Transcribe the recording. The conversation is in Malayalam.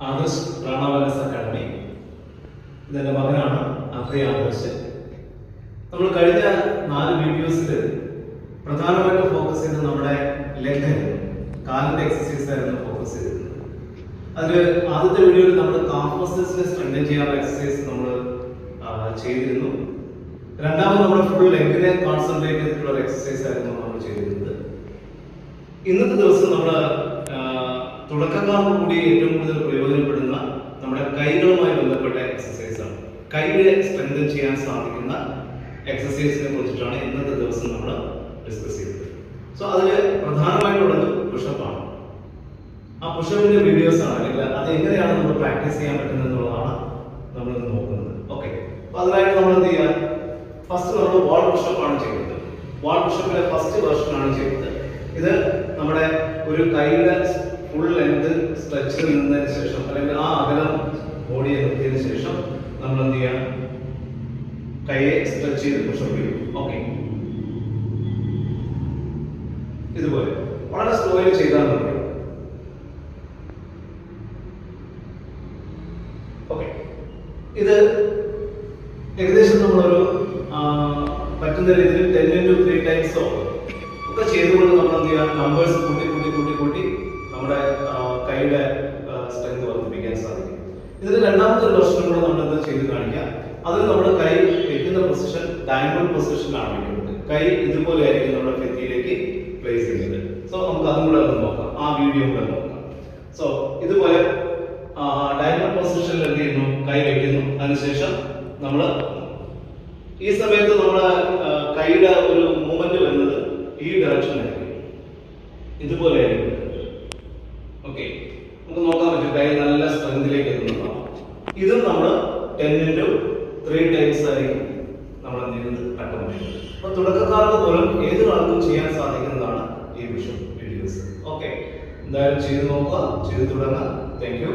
ആദർശ് പ്രാണാവലസ് അക്കാഡമി. ഇതെൻ്റെ മകനാണ് അഭയ് ആദർശ്. നമ്മൾ കഴിഞ്ഞ 4 വീഡിയോസിൽ പ്രധാനമായിട്ട് ഫോക്കസ് ചെയ്തത് നമ്മുടെ ലെഗ് കാലിൻ്റെ എക്സസൈസ് ആയിരുന്നു ഫോക്കസ് ചെയ്തിരുന്നത്. അതിൽ ആദ്യത്തെ വീഡിയോയിൽ നമ്മൾ കാഫ് മസിൽസിനെ സ്ട്രെങ്തൻ ചെയ്യാനുള്ള എക്സസൈസ് നമ്മൾ ചെയ്തിരുന്നു. രണ്ടാമത് നമ്മൾ ഫുൾ ലെഗിനെ കോൺസെൻട്രേറ്റ് ചെയ്തിട്ടുള്ള എക്സസൈസ് ആയിരുന്നു നമ്മൾ ചെയ്തിരുന്നത്. ഇന്നത്തെ ദിവസം നമ്മൾ തുടക്കക്കാർക്ക് കൂടി ഏറ്റവും കൂടുതൽ പ്രയോജനപ്പെടുന്ന നമ്മുടെ കൈകളുമായി ബന്ധപ്പെട്ട എക്സസൈസ് ആണ്. കൈയെ സ്ട്രെങ്തൻ ചെയ്യാൻ സാധിക്കുന്ന എക്സസൈസിനെ കുറിച്ചിട്ടാണ് ഇന്നത്തെ ദിവസം നമ്മൾ ഡിസ്കസ് ചെയ്തത്. സോ അതിൽ പ്രധാനമായിട്ടുള്ളത് പുഷപ്പാണ്. ആ പുഷപ്പിന്റെ വീഡിയോസ് ആണ്, അല്ലെങ്കിൽ അത് എങ്ങനെയാണ് നമ്മൾ പ്രാക്ടീസ് ചെയ്യാൻ പറ്റുന്നത് എന്നുള്ളതാണ് നമ്മൾ ഇന്ന് നോക്കുന്നത്. ഓക്കെ, അപ്പൊ അതിനായിട്ട് നമ്മൾ എന്ത് ചെയ്യുക? ഫസ്റ്റ് നമ്മൾ വാൾ പുഷപ്പാണ് ചെയ്യുന്നത്. വാൾ പുഷപ്പിലെ ഫസ്റ്റ് വേർഷൻ ആണ് ചെയ്യുന്നത്. ഇത് നമ്മുടെ ഒരു കൈയുടെ ഫുൾ ലെങ്ത് സ്ട്രെച്ച് നിന്നതിന് ശേഷം, അല്ലെങ്കിൽ ആ അകലം ബോഡിയെ നിർത്തിയതിനു ശേഷം നമ്മൾ എന്ത് ചെയ്യാം? കൈയെ സ്ട്രെച്ച് ചെയ്ത് പുഷപ്പ് ചെയ്യും. ഓക്കെ, ഇതുപോലെ വളരെ സ്ലോയിൽ ചെയ്താൽ മതി. ഓക്കെ, ഇത് ഏകദേശം നമ്മളൊരു പറ്റുന്ന രീതിയിൽ 10 into 3 times ഒക്കെ ചെയ്തുകൊണ്ട് നമ്മൾ എന്ത് ചെയ്യുക? നമ്പേഴ്സ് കൂട്ടി കൂട്ടി കൂട്ടി കൂട്ടി നമ്മുടെ കൈയുടെ സ്ട്രെങ്ത് വർദ്ധിപ്പിക്കാൻ സാധിക്കും. ഇതിന് രണ്ടാമത്തെ വെർഷൻ കൂടെ നമ്മൾ എന്താ ചെയ്ത് കാണിക്കാം. അതിൽ നമ്മൾ കൈ വെക്കുന്ന പൊസിഷൻ ഡയമണ്ട് പൊസിഷനിലാണ് വെക്കുന്നത്. കൈ ഇതുപോലെ ആയിരിക്കും നമ്മുടെ ഭിത്തിയിലേക്ക് പ്ലേസ് ചെയ്യുന്നത്. സോ നമുക്ക് അതും കൂടെ നോക്കാം, ആ വീഡിയോ കൂടെ നോക്കാം. സോ ഇതുപോലെ ഡയമണ്ട് പൊസിഷനിൽ എന്ത് ചെയ്യുന്നു? കൈ വെക്കുന്നു. അതിനുശേഷം നമ്മൾ ഈ സമയത്ത് നമ്മുടെ കൈയുടെ ഒരു മൂവ്മെന്റ് വരുന്നത് ഈ ഡയറക്ഷനായിരിക്കും, ഇതുപോലെ ആയിരിക്കും. ഓക്കെ, നമുക്ക് നോക്കാൻ പറ്റും കൈ നല്ല സ്ട്രെങ്തിലേക്ക് എത്തുന്നതാണ്. ഇതും നമ്മൾ 10 into 3 times ആയിരിക്കും നമ്മൾ എന്ത് ചെയ്യുന്നത്? അറ്റംപ്റ്റ് ചെയ്യുന്നത്. അപ്പൊ തുടക്കക്കാർക്ക് പോലും ഏതൊരാൾക്കും ചെയ്യാൻ സാധിക്കുന്നതാണ് ഈ വീഡിയോസ്. ഓക്കെ, എന്തായാലും ചെയ്ത് നോക്കുക, ചെയ്ത് തുടങ്ങാം. Thank you.